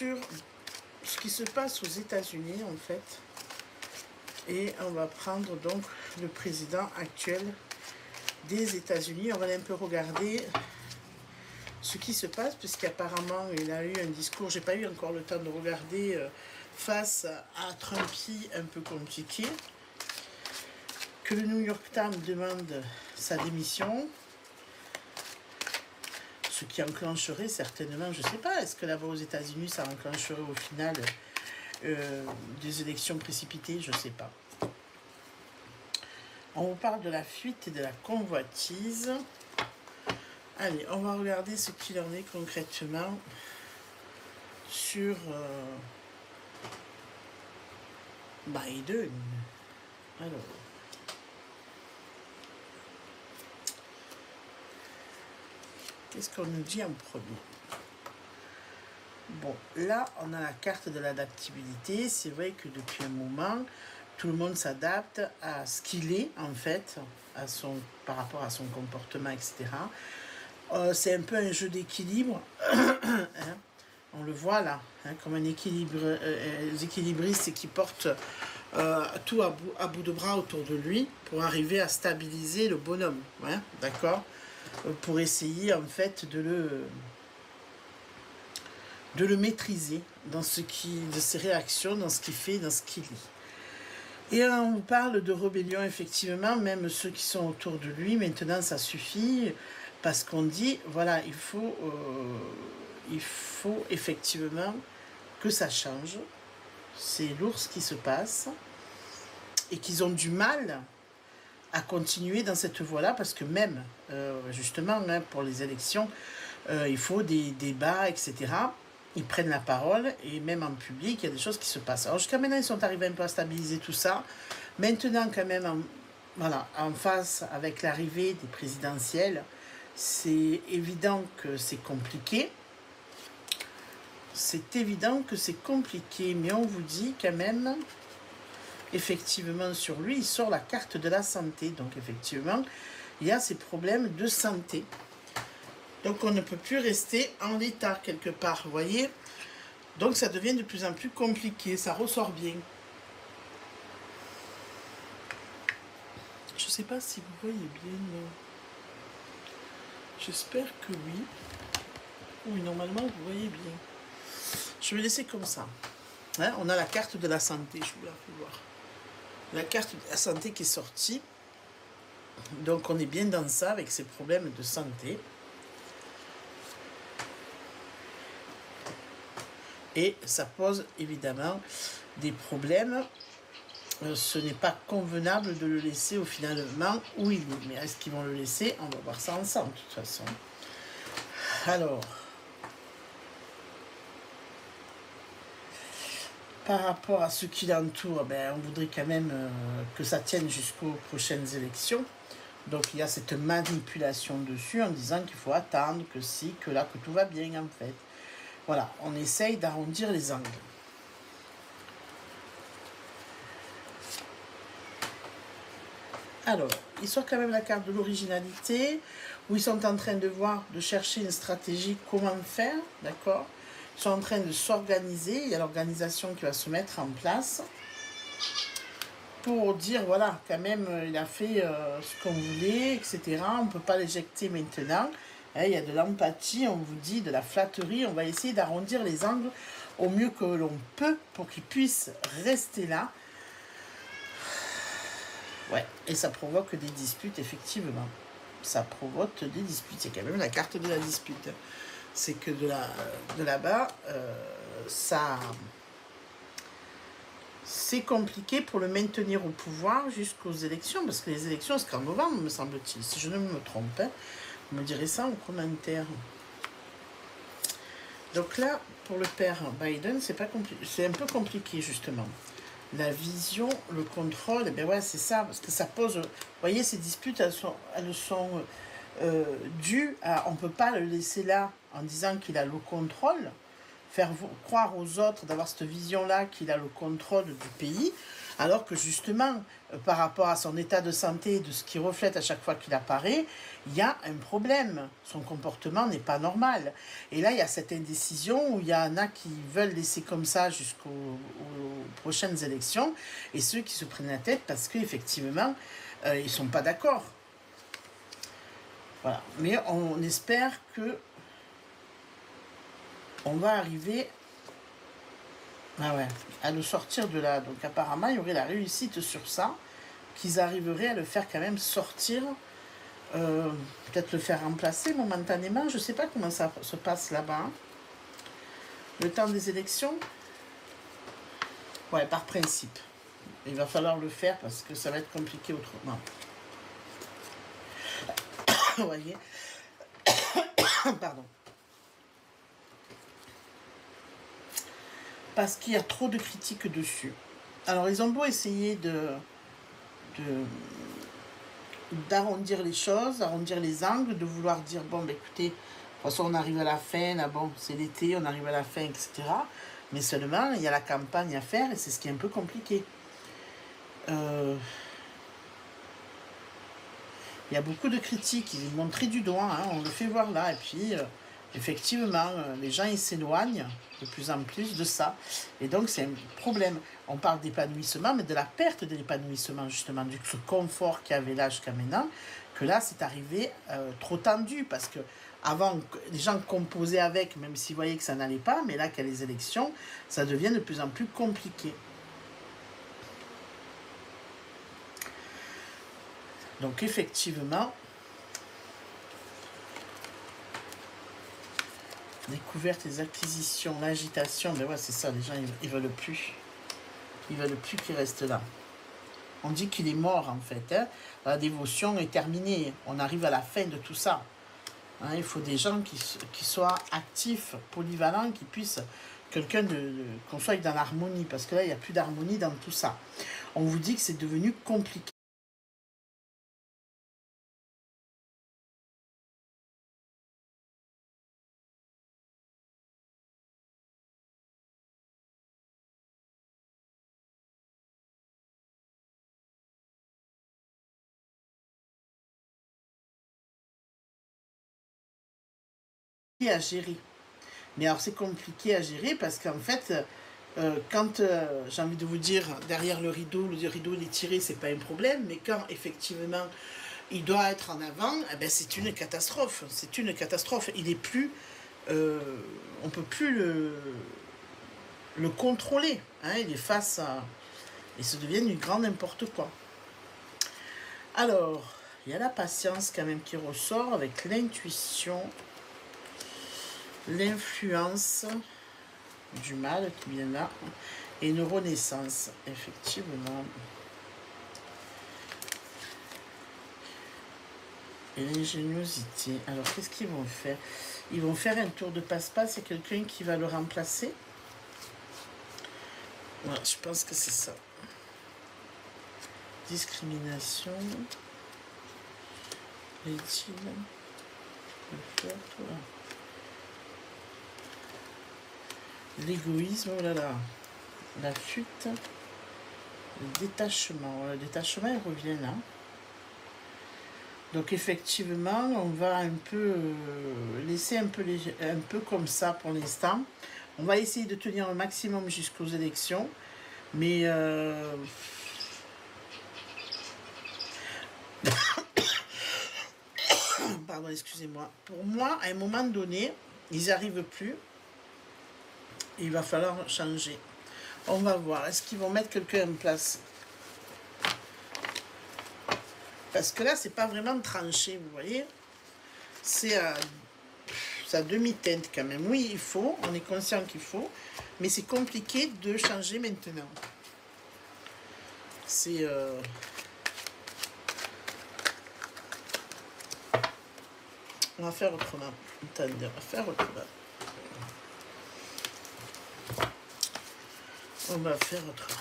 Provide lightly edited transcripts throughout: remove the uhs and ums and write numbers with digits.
sur ce qui se passe aux États-Unis, en fait. Et on va prendre donc le président actuel des États-Unis. On va un peu regarder ce qui se passe, puisqu'apparemment il a eu un discours, j'ai pas eu encore le temps de regarder, face à Trumpy un peu compliqué, que le New York Times demande sa démission, ce qui enclencherait certainement, je sais pas, est-ce que là-bas aux États-Unis ça enclencherait au final des élections précipitées, je sais pas. On vous parle de la fuite et de la convoitise. Allez, on va regarder ce qu'il en est concrètement sur Biden. Alors, qu'est-ce qu'on nous dit en premier? Bon, là, on a la carte de l'adaptabilité. C'est vrai que depuis un moment, tout le monde s'adapte à ce qu'il est, en fait, par rapport à son comportement, etc. C'est un peu un jeu d'équilibre. Hein, on le voit là, hein, comme un équilibriste qui porte tout à bout de bras autour de lui pour arriver à stabiliser le bonhomme. Hein, d'accord, pour essayer en fait de le maîtriser dans de ses réactions, dans ce qu'il fait, dans ce qu'il dit. Et on vous parle de rébellion, effectivement, même ceux qui sont autour de lui, maintenant ça suffit, parce qu'on dit, voilà, il faut effectivement que ça change. C'est lourd ce qui se passe, et qu'ils ont du mal à continuer dans cette voie-là, parce que même, justement, hein, pour les élections, il faut des débats, etc., ils prennent la parole, et même en public, il y a des choses qui se passent. Alors jusqu'à maintenant, ils sont arrivés un peu à stabiliser tout ça. Maintenant, quand même, en face, avec l'arrivée des présidentielles, c'est évident que c'est compliqué. C'est évident que c'est compliqué, mais on vous dit quand même, effectivement, sur lui, il sort la carte de la santé. Donc, effectivement, il y a ces problèmes de santé. Donc, on ne peut plus rester en l'état, quelque part, vous voyez. Donc, ça devient de plus en plus compliqué. Ça ressort bien. Je ne sais pas si vous voyez bien. J'espère que oui. Oui, normalement, vous voyez bien. Je vais laisser comme ça. Hein, on a la carte de la santé. Je vous la fais voir. La carte de la santé qui est sortie. Donc, on est bien dans ça avec ces problèmes de santé. Et ça pose évidemment des problèmes. Ce n'est pas convenable de le laisser au finalement où il est. Mais est-ce qu'ils vont le laisser? On va voir ça ensemble de toute façon. Alors, par rapport à ce qui l'entoure, ben, on voudrait quand même que ça tienne jusqu'aux prochaines élections. Donc il y a cette manipulation dessus en disant qu'il faut attendre, que si, que là, que tout va bien en fait. Voilà, on essaye d'arrondir les angles. Alors, ils sortent quand même la carte de l'originalité, où ils sont en train de voir, de chercher une stratégie, comment faire, d'accord? Ils sont en train de s'organiser, il y a l'organisation qui va se mettre en place, pour dire, voilà, quand même, il a fait ce qu'on voulait, etc. On ne peut pas l'éjecter maintenant. Hein, il y a de l'empathie, on vous dit, de la flatterie. On va essayer d'arrondir les angles au mieux que l'on peut pour qu'il puisse rester là. Ouais, et ça provoque des disputes, effectivement. Ça provoque des disputes. C'est quand même la carte de la dispute. C'est que de là-bas, ça... C'est compliqué pour le maintenir au pouvoir jusqu'aux élections, parce que les élections, c'est qu'en novembre, me semble-t-il, si je ne me trompe. Hein. Vous me direz ça en commentaire. Donc là, pour le père Biden, c'est un peu compliqué, justement. La vision, le contrôle, eh bien ouais, c'est ça, parce que ça pose... Vous voyez, ces disputes, elles sont dues à... On ne peut pas le laisser là en disant qu'il a le contrôle, faire croire aux autres d'avoir cette vision-là qu'il a le contrôle du pays. Alors que justement, par rapport à son état de santé, de ce qu'il reflète à chaque fois qu'il apparaît, il y a un problème. Son comportement n'est pas normal. Et là, il y a cette indécision où il y en a qui veulent laisser comme ça aux prochaines élections, et ceux qui se prennent la tête parce qu'effectivement, ils ne sont pas d'accord. Voilà. Mais on espère que on va arriver à le sortir de là. Donc apparemment, il y aurait la réussite sur ça, qu'ils arriveraient à le faire quand même sortir, peut-être le faire remplacer momentanément. Je ne sais pas comment ça se passe là-bas. Hein. Le temps des élections, ouais, par principe. Il va falloir le faire parce que ça va être compliqué autrement. Vous voyez. Pardon. Parce qu'il y a trop de critiques dessus. Alors, ils ont beau essayer d'arrondir les choses, arrondir les angles, de vouloir dire, bon, ben, écoutez, de toute façon, on arrive à la fin, là, bon, c'est l'été, on arrive à la fin, etc. Mais seulement, il y a la campagne à faire et c'est ce qui est un peu compliqué. Il y a beaucoup de critiques, ils montrent du doigt, hein, on le fait voir là, et puis... effectivement, les gens ils s'éloignent de plus en plus de ça. Et donc, c'est un problème. On parle d'épanouissement, mais de la perte de l'épanouissement, justement, du confort qu'il y avait là jusqu'à maintenant, que là, c'est arrivé trop tendu, parce que avant, les gens composaient avec, même s'ils voyaient que ça n'allait pas, mais là, qu'il y a les élections, ça devient de plus en plus compliqué. Donc, effectivement... découverte, les acquisitions, l'agitation, mais ouais, c'est ça, les gens, ils veulent plus. Ils veulent plus qu'il reste là. On dit qu'il est mort, en fait. Hein. La dévotion est terminée. On arrive à la fin de tout ça. Hein, il faut des gens qui soient actifs, polyvalents, qui puissent... qu'on soit dans l'harmonie, parce que là, il n'y a plus d'harmonie dans tout ça. On vous dit que c'est devenu compliqué. À gérer. Mais alors c'est compliqué à gérer parce qu'en fait, quand j'ai envie de vous dire, derrière le rideau il est tiré, c'est pas un problème, mais quand effectivement il doit être en avant, eh ben, c'est une catastrophe. C'est une catastrophe. Il est plus, on peut plus le contrôler. Hein, il est face à, et ça devient du grand n'importe quoi. Alors, il y a la patience quand même qui ressort avec l'intuition. L'influence du mal qui vient là et une renaissance, effectivement. Et l'ingéniosité. Alors, qu'est-ce qu'ils vont faire? Ils vont faire un tour de passe-passe et quelqu'un qui va le remplacer. Ouais, je pense que c'est ça. Discrimination. Est-il le faire, toi? L'égoïsme, oh là là, la fuite, le détachement. Le détachement, il revient là. Donc effectivement, on va un peu laisser un peu comme ça pour l'instant. On va essayer de tenir le maximum jusqu'aux élections. Mais pardon, excusez-moi. Pour moi, à un moment donné, ils n'y arrivent plus. Il va falloir changer. On va voir. Est-ce qu'ils vont mettre quelqu'un en place? Parce que là, c'est pas vraiment tranché, vous voyez. C'est à demi-teinte quand même. Oui, il faut. On est conscient qu'il faut. Mais c'est compliqué de changer maintenant. C'est... On va faire autrement. Attendez, on va faire autrement. On va faire autrement.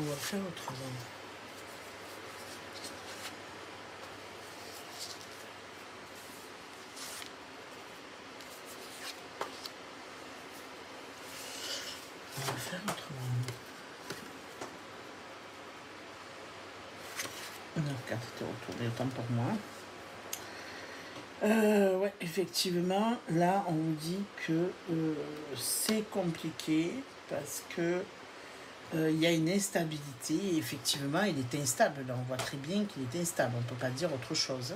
On va faire autrement. On va faire autrement. La carte était retournée, autant pour moi. Ouais, effectivement, là, on vous dit que c'est compliqué parce que il y a une instabilité. Et effectivement, il est instable. Là, on voit très bien qu'il est instable. On ne peut pas dire autre chose.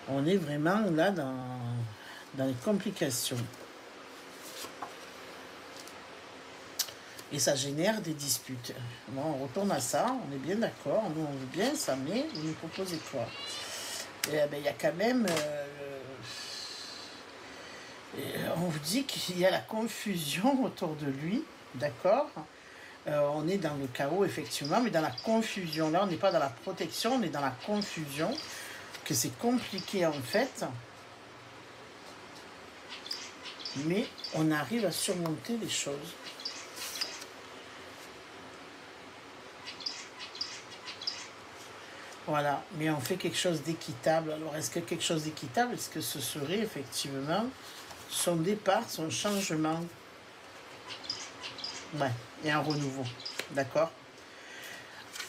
On est vraiment là dans les complications. Et ça génère des disputes. Bon, on retourne à ça, on est bien d'accord. Nous, on veut bien ça, mais vous nous proposez quoi? Et ben, il y a quand même... on vous dit qu'il y a la confusion autour de lui, d'accord? On est dans le chaos, effectivement, mais dans la confusion. Là, on n'est pas dans la protection, on est dans la confusion, que c'est compliqué, en fait. Mais on arrive à surmonter les choses. Voilà, mais on fait quelque chose d'équitable. Alors, est-ce que quelque chose d'équitable, est-ce que ce serait effectivement son départ, son changement? Ouais, il y a un renouveau, d'accord?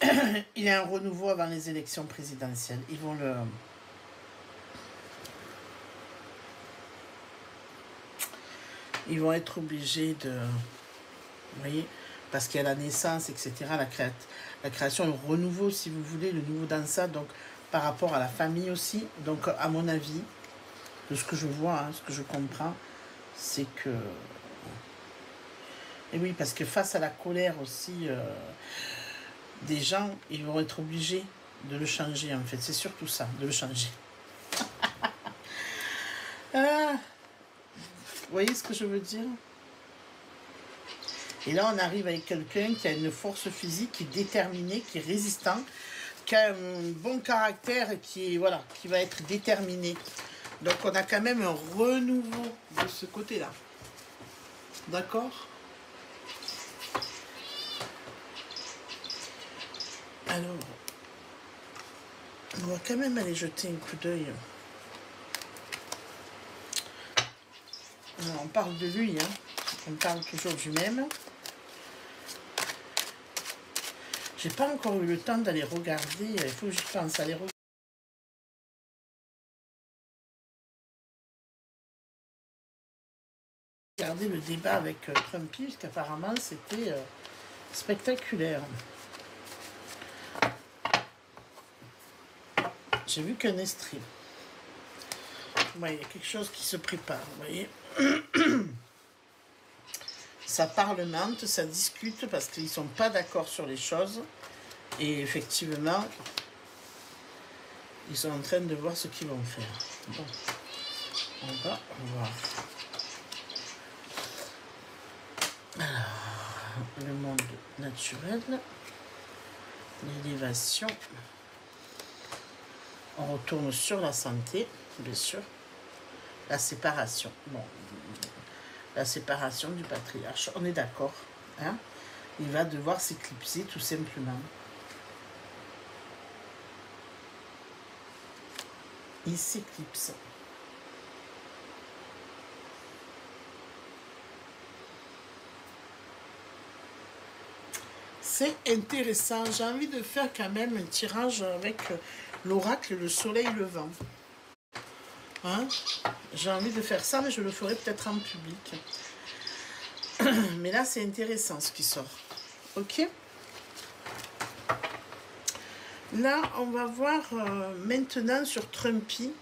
Il y a un renouveau avant les élections présidentielles. Ils vont le... Ils vont être obligés de... Vous voyez? Parce qu'il y a la naissance, etc. La création, le renouveau, si vous voulez, le nouveau dans ça. Donc, par rapport à la famille aussi. Donc, à mon avis, de ce que je vois, hein, ce que je comprends, c'est que... Et oui, parce que face à la colère aussi des gens, ils vont être obligés de le changer, en fait. C'est surtout ça, de le changer. Ah, vous voyez ce que je veux dire? Et là, on arrive avec quelqu'un qui a une force physique, qui est déterminé, qui est résistant, qui a un bon caractère, qui est, voilà, qui va être déterminé. Donc, on a quand même un renouveau de ce côté-là. D'accord? Alors, on va quand même aller jeter un coup d'œil. On parle de lui, hein. On parle toujours du même. J'ai pas encore eu le temps d'aller regarder. Il faut que je pense à aller regarder le débat avec Trumpy, parce qu'apparemment c'était spectaculaire. J'ai vu qu'un extrait. Ouais, il y a quelque chose qui se prépare, vous voyez. Ça parlemente, ça discute parce qu'ils ne sont pas d'accord sur les choses. Et effectivement, ils sont en train de voir ce qu'ils vont faire. Bon, on va voir. Alors, le monde naturel, l'élévation. On retourne sur la santé, bien sûr. La séparation. Bon, la séparation du patriarche. On est d'accord, hein? Il va devoir s'éclipser tout simplement. Il s'éclipse. C'est intéressant. J'ai envie de faire quand même un tirage avec l'oracle le soleil levant. Hein? J'ai envie de faire ça, mais je le ferai peut-être en public. Mais là, c'est intéressant ce qui sort. Ok? Là, on va voir maintenant sur Trumpy.